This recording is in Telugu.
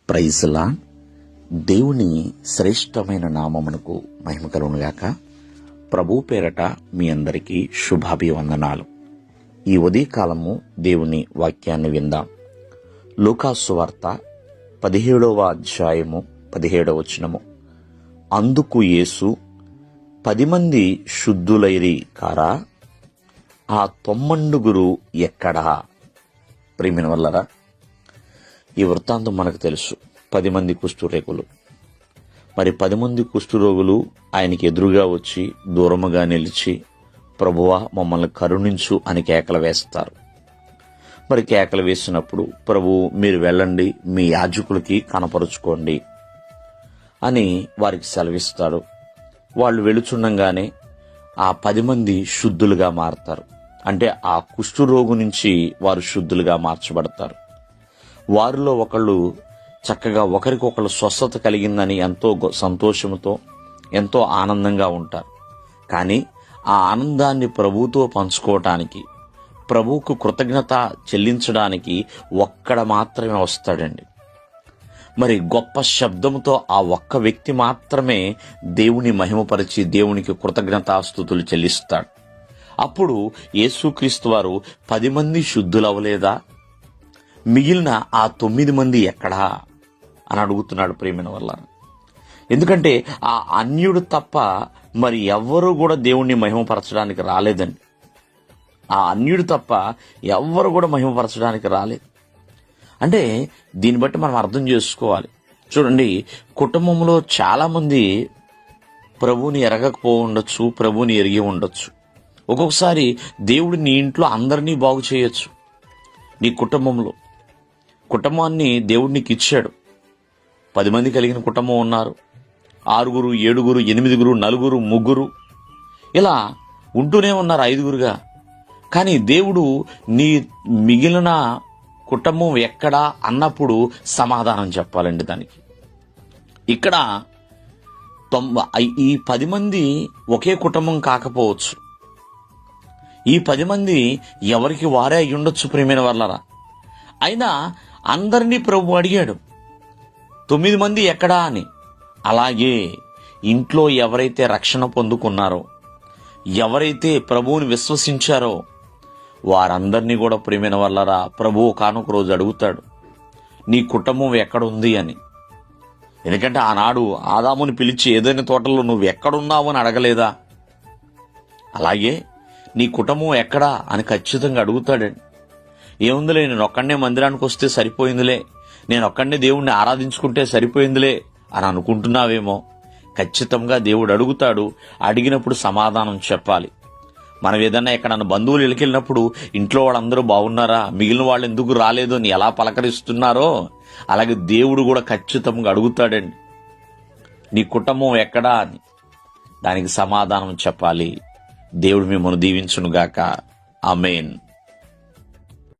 ప్రైజ్లా దేవుని శ్రేష్టమైన నామమునకు మహిమ కలుగునుగాక. ప్రభు పేరట మీ అందరికీ శుభాభివందనాలు. ఈ ఉదయకాలము దేవుని వాక్యాన్ని విందాం. లూకాసు సువార్త 17వ అధ్యాయము 17వ వచనము. అందుకు యేసు 10 మంది శుద్ధులైరి కారా, ఆ 9 ఎక్కడా? ప్రియమైన వల్లరా, ఈ వృత్తాంతం మనకు తెలుసు. 10 మంది కుష్ఠరోగులు. మరి 10 మంది కుష్ఠరోగులు ఆయనకి ఎదురుగా వచ్చి దూరముగా నిలిచి, ప్రభువా మమ్మల్ని కరుణించు అని కేకలు వేస్తారు. మరి కేకలు వేసినప్పుడు, ప్రభు మీరు వెళ్ళండి, మీ యాజకులకి కనపరుచుకోండి అని వారికి సెలవిస్తాడు. వాళ్ళు వెళుచుండగానే ఆ 10 మంది శుద్ధులుగా మారతారు. అంటే ఆ కుష్ఠరోగు నుంచి వారు శుద్ధులుగా మార్చబడతారు. వారిలో ఒకళ్ళు చక్కగా ఒకరికొకళ్ళు స్వస్థత కలిగిందని ఎంతో సంతోషంతో ఎంతో ఆనందంగా ఉంటారు. కానీ ఆ ఆనందాన్ని ప్రభువుతో పంచుకోవటానికి, ప్రభువుకు కృతజ్ఞత చెల్లించడానికి ఒక్కడ మాత్రమే వస్తాడండి. మరి గొప్ప శబ్దంతో ఆ ఒక్క వ్యక్తి మాత్రమే దేవుని మహిమపరిచి దేవునికి కృతజ్ఞతాస్తుతులు చెల్లిస్తాడు. అప్పుడు యేసుక్రీస్తు వారు 10 మంది శుద్ధులవలేదా, మిగిలిన ఆ 9 మంది ఎక్కడా అని అడుగుతున్నాడు. ప్రియమైన వల్ల, ఎందుకంటే ఆ అన్యుడు తప్ప మరి ఎవ్వరూ కూడా దేవుణ్ణి మహిమపరచడానికి రాలేదండి. ఆ అన్యుడు తప్ప ఎవ్వరు కూడా మహిమపరచడానికి రాలేదు. అంటే దీన్ని బట్టి మనం అర్థం చేసుకోవాలి. చూడండి, కుటుంబంలో చాలా మంది ప్రభువుని ఎరగకపో ఉండొచ్చు, ప్రభువుని ఎరిగి ఉండొచ్చు. ఒక్కొక్కసారి దేవుడు నీ ఇంట్లో అందరినీ బాగు చేయొచ్చు. నీ కుటుంబాన్ని దేవుడు నీకు ఇచ్చాడు. 10 మంది కలిగిన కుటుంబం ఉన్నారు. 6, 7, 8, 4, 3 ఇలా ఉంటూనే ఉన్నారు 5గురుగా. కానీ దేవుడు నీ మిగిలిన కుటుంబం ఎక్కడా అన్నప్పుడు సమాధానం చెప్పాలండి దానికి. ఇక్కడ ఈ 10 మంది ఒకే కుటుంబం కాకపోవచ్చు. ఈ 10 మంది ఎవరికి వారే అయి ఉండొచ్చు. ప్రియమైన వాళ్ళరా, అయినా అందరినీ ప్రభు అడిగాడు 9 మంది ఎక్కడా అని. అలాగే ఇంట్లో ఎవరైతే రక్షణ పొందుకున్నారో, ఎవరైతే ప్రభువుని విశ్వసించారో వారందరినీ కూడా ప్రియమైన వాళ్ళరా ప్రభువు కానొక రోజు అడుగుతాడు, నీ కుటుంబం ఎక్కడుంది అని. ఎందుకంటే ఆనాడు ఆదాముని పిలిచి ఏదైనా తోటలో నువ్వు ఎక్కడున్నావు అని అడగలేదా? అలాగే నీ కుటుంబం ఎక్కడా అని ఖచ్చితంగా అడుగుతాడండి. ఏముందిలే, నేను ఒక్కడనే మందిరానికి వస్తే సరిపోయిందిలే, నేను ఒక్కడనే దేవుణ్ణి ఆరాధించుకుంటే సరిపోయిందిలే అని అనుకుంటున్నావేమో. ఖచ్చితంగా దేవుడు అడుగుతాడు. అడిగినప్పుడు సమాధానం చెప్పాలి. మనం ఏదన్నా ఎక్కడన్నా బంధువులు వెళ్ళినప్పుడు ఇంట్లో వాళ్ళందరూ బాగున్నారా, మిగిలిన వాళ్ళు ఎందుకు రాలేదు అని ఎలా పలకరిస్తున్నారో, అలాగే దేవుడు కూడా ఖచ్చితంగా అడుగుతాడండి, నీ కుటుంబం ఎక్కడా అని. దానికి సమాధానం చెప్పాలి. దేవుడు మిమ్మల్ని దీవించునుగాక. ఆమేన్.